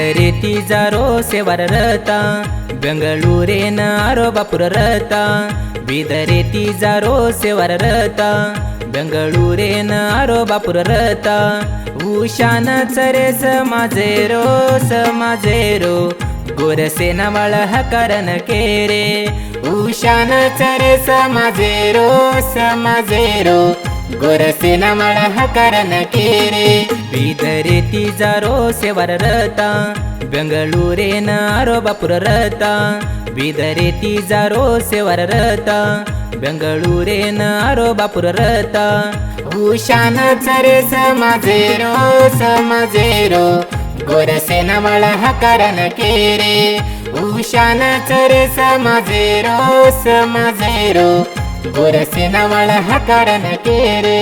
ಬೀದರೇತಿ ಜಾರೋ ಸೇವರರತ ಬೆಂಗಳೂರೇನ ಆರೋಬಪುರರತ ಬೀದರೇತಿ ಜಾರೋ ಸೇವರರತ ಬೆಂಗಳೂರೇನ ಆರೋಬಪುರರತ उशान चरे समाजेरो गोरसेना वळ हकरन केरे उशान चरे समाजेरो गोरसेना वळ हकरन केरे बीदरेती जारो सेवररता बेंगळूरेन आरोबपुररता बीदरेती जारो सेवररता बेंगळूरेन आरोबपुररता उशान चरे समाजेरो गोरसेना वळ हकरन केरे उशान चरे समाजेरो गोरसेना वळ हकरन केरे।